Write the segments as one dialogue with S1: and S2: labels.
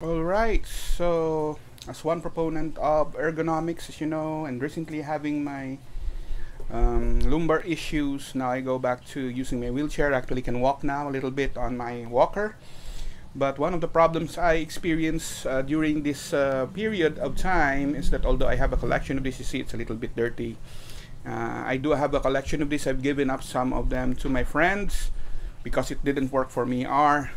S1: Alright, so as one proponent of ergonomics, as you know, and recently having my lumbar issues, now I go back to using my wheelchair. Actually can walk now a little bit on my walker. But one of the problems I experience during this period of time is that although I have a collection of this, you see it's a little bit dirty. I do have a collection of this. I've given up some of them to my friends because it didn't work for me. Are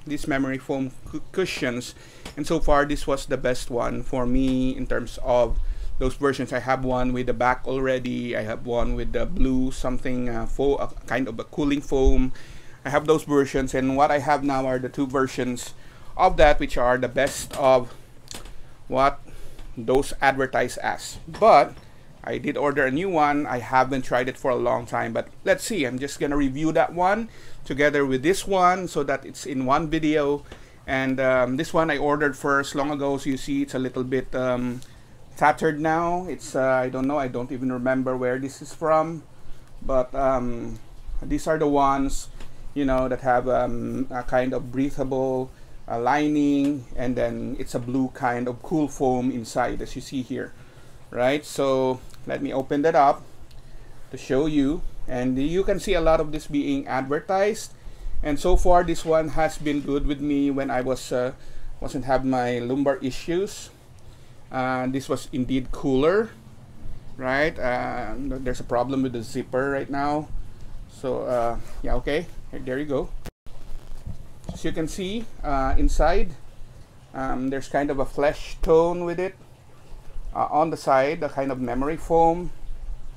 S1: these memory foam cushions, and so far this was the best one for me in terms of those versions. I have one with the back already. I have one with the blue something kind of a cooling foam. I have those versions, and what I have now are the two versions of that, which are the best of what those advertise as. But I did order a new one. I haven't tried it for a long time, but let's see. I'm just gonna review that one together with this one so that it's in one video. And this one I ordered first long ago, so you see it's a little bit tattered now. It's I don't know, I don't even remember where this is from, but these are the ones, you know, that have a kind of breathable lining, and then it's a blue kind of cool foam inside, as you see here, right? So let me open that up to show you, and you can see a lot of this being advertised. And so far this one has been good with me when I wasn't have my lumbar issues. This was indeed cooler, right? There's a problem with the zipper right now, so yeah, okay, there you go. As you can see inside, there's kind of a flesh tone with it. On the side, the kind of memory foam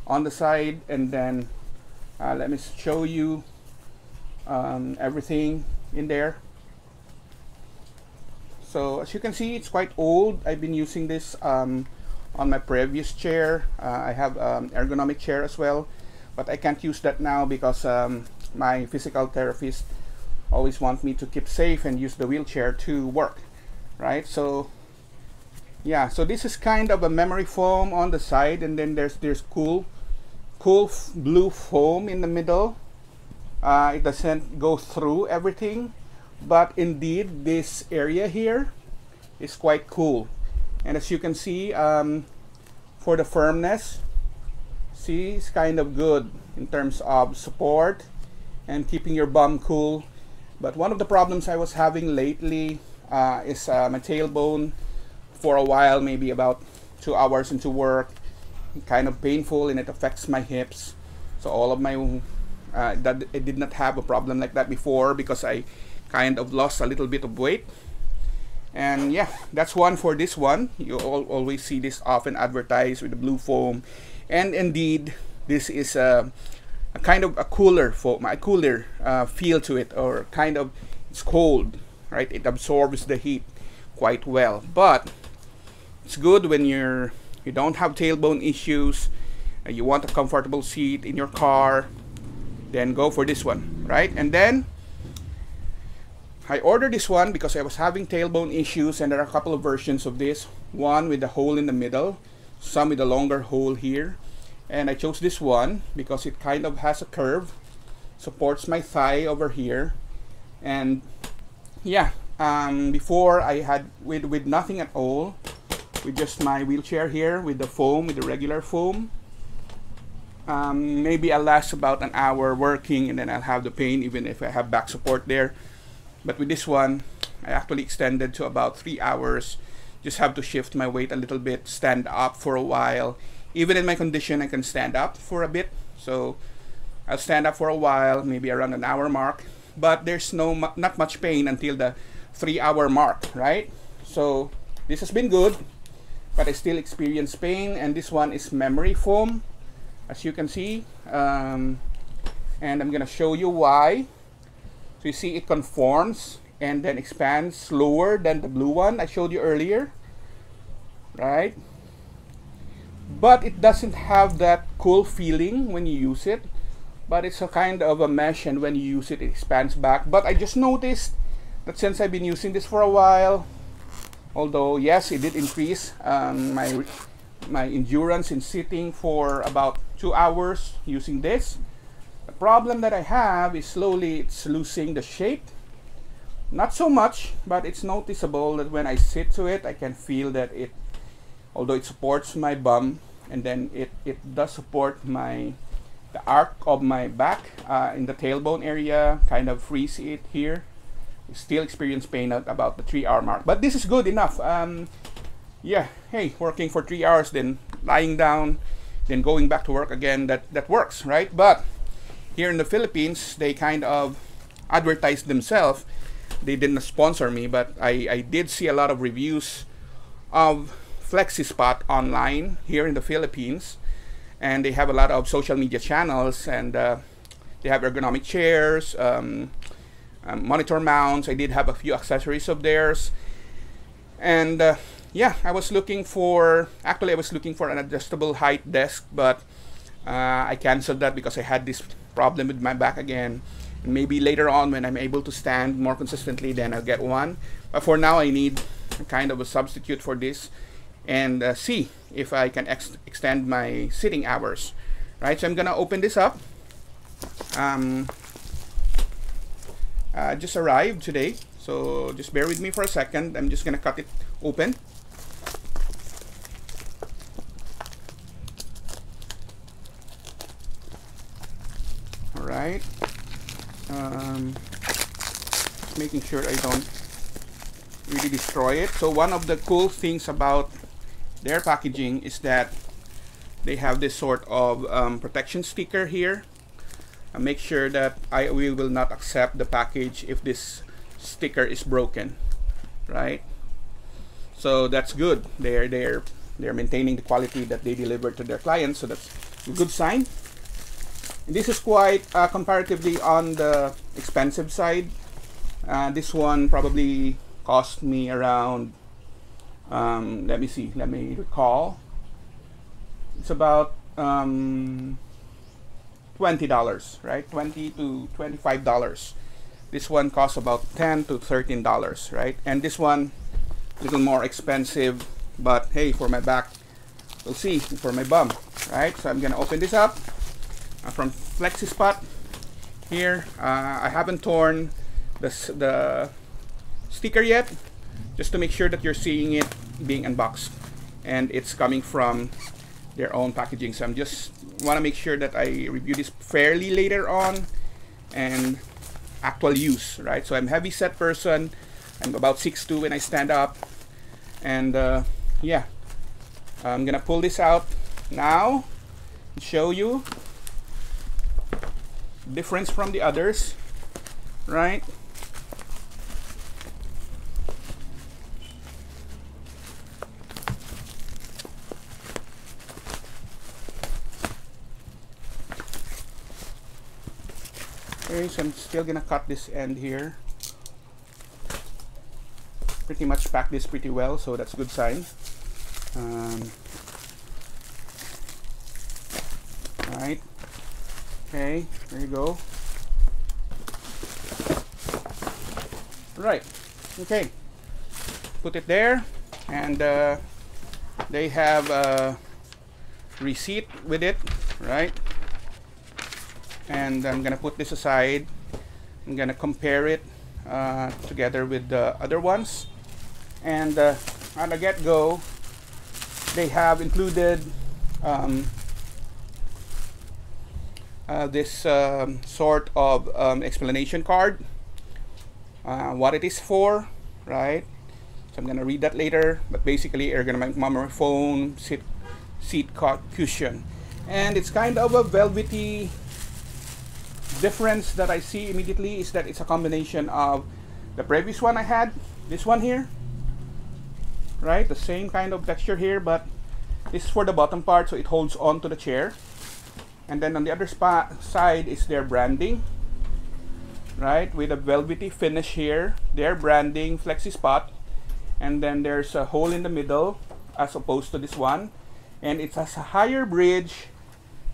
S1: on the side, and then let me show you everything in there. So as you can see, it's quite old. I've been using this on my previous chair. I have ergonomic chair as well, but I can't use that now because my physical therapist always wants me to keep safe and use the wheelchair to work, right? So yeah, so this is kind of a memory foam on the side, and then there's cool blue foam in the middle. It doesn't go through everything, but indeed this area here is quite cool. And as you can see, for the firmness, see, it's kind of good in terms of support and keeping your bum cool. But one of the problems I was having lately is my tailbone. For a while, maybe about 2 hours into work, kind of painful, and it affects my hips. So all of my that I did not have a problem like that before because I kind of lost a little bit of weight. And yeah, that's one for this one. You always see this often advertised with the blue foam, and indeed this is a kind of a cooler foam, a cooler feel to it, or kind of, it's cold, right? It absorbs the heat quite well. But it's good when you don't have tailbone issues, you want a comfortable seat in your car, then go for this one, right? And then I ordered this one because I was having tailbone issues, and there are a couple of versions of this. One with the hole in the middle, some with a longer hole here, and I chose this one because it kind of has a curve, supports my thigh over here. And yeah, before I had with nothing at all, with just my wheelchair here with the foam, with the regular foam, maybe I'll last about an hour working, and then I'll have the pain even if I have back support there. But with this one, I actually extended to about 3 hours. Just have to shift my weight a little bit, stand up for a while. Even in my condition, I can stand up for a bit, so I'll stand up for a while, maybe around an hour mark. But there's not much pain until the 3 hour mark, right? So this has been good, but I still experience pain. And this one is memory foam, as you can see, and I'm gonna show you why. So you see it conforms and then expands slower than the blue one I showed you earlier, right? But it doesn't have that cool feeling when you use it, but it's a kind of a mesh, and when you use it, it expands back. But I just noticed that since I've been using this for a while, although yes, it did increase my endurance in sitting for about 2 hours using this. The problem that I have is slowly it's losing the shape Not so much, but it's noticeable that when I sit to it, I can feel that it, although it supports my bum, and then it does support the arc of my back in the tailbone area, kind of frees it here. I still experience pain at about the 3 hour mark, but this is good enough. Yeah, hey, working for 3 hours, then lying down, then going back to work again, that works, right? But here in the Philippines, they kind of advertise themselves. They didn't sponsor me, but I did see a lot of reviews of FlexiSpot online here in the Philippines, and they have a lot of social media channels, and they have ergonomic chairs, monitor mounts. I did have a few accessories of theirs, and yeah, I was looking for an adjustable height desk, but I canceled that because I had this problem with my back again. And maybe later on, when I'm able to stand more consistently, then I'll get one. But for now, I need a kind of a substitute for this, and see if I can extend my sitting hours. Right, so I'm gonna open this up. Just arrived today, so just bear with me for a second. I'm just gonna cut it open. All right. Just making sure I don't really destroy it. So one of the cool things about their packaging is that they have this sort of protection sticker here. Make sure that we will not accept the package if this sticker is broken, right? So that's good. They're maintaining the quality that they deliver to their clients, so that's a good sign. And this is quite comparatively on the expensive side. This one probably cost me around, let me recall. It's about $20, right? $20 to $25. This one costs about $10 to $13, right? And this one, a little more expensive, but hey, for my back, we'll see, for my bum, right? So I'm gonna open this up. From FlexiSpot here. I haven't torn the sticker yet, just to make sure that you're seeing it being unboxed, and it's coming from their own packaging. So I'm just want to make sure that I review this fairly later on and actual use, right? So I'm a heavy set person. I'm about 6'2" when I stand up, and yeah, I'm gonna pull this out now and show you difference from the others, right? Okay, so I'm still gonna cut this end here. Pretty much pack this pretty well, so that's a good sign. Right. Okay, there you go. Right, okay. Put it there, and they have a receipt with it, right? And I'm gonna put this aside. I'm gonna compare it together with the other ones. And on the get-go, they have included this sort of explanation card, what it is for, right? So I'm gonna read that later, but basically ergonomic memory foam seat cushion, and it's kind of a velvety. Difference that I see immediately is that it's a combination of the previous one I had, this one here, right? The same kind of texture here, but this is for the bottom part, so it holds on to the chair. And then on the other side is their branding, right, with a velvety finish here, their branding, FlexiSpot, and then there's a hole in the middle as opposed to this one, and it has a higher bridge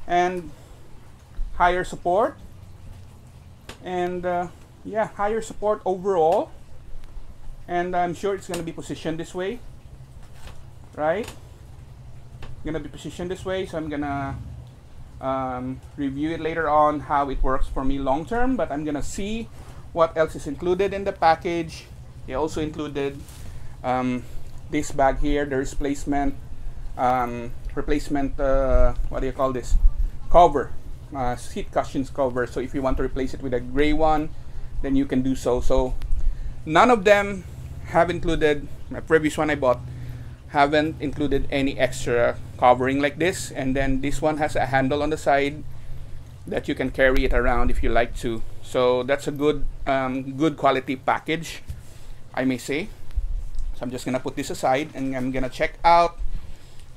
S1: and higher support, and yeah, higher support overall, and I'm sure it's going to be positioned this way, right? Going to be positioned this way, so I'm gonna review it later on how it works for me long term, but I'm gonna see what else is included in the package. They also included this bag here, the replacement what do you call this, cover, seat cushions cover. So if you want to replace it with a gray one, then you can do so. So none of them have included, my previous one I bought haven't included any extra covering like this. And then this one has a handle on the side that you can carry it around if you like to. So that's a good good quality package, I may say. So I'm just gonna put this aside and I'm gonna check out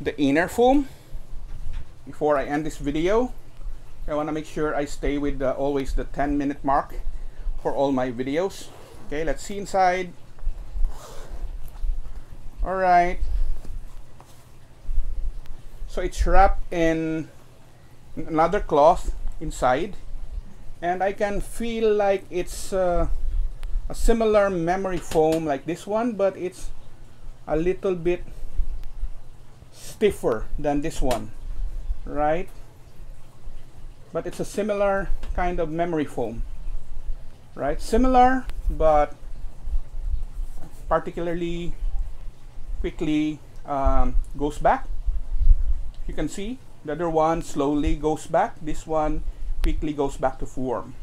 S1: the inner foam before I end this video. I want to make sure I stay with always the 10-minute mark for all my videos. Okay, let's see inside. All right, so it's wrapped in another cloth inside, and I can feel like it's a similar memory foam like this one, but it's a little bit stiffer than this one, right? But it's a similar kind of memory foam, right? Similar, but particularly quickly goes back. You can see the other one slowly goes back. This one quickly goes back to form.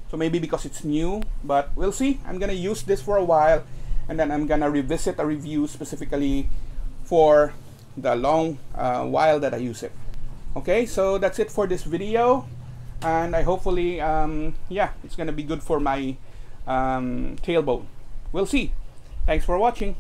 S1: So maybe because it's new, but we'll see. I'm gonna use this for a while, and then I'm gonna revisit a review specifically for the long while that I use it. Okay, so that's it for this video, and I hopefully yeah, it's gonna be good for my tailbone. We'll see. Thanks for watching.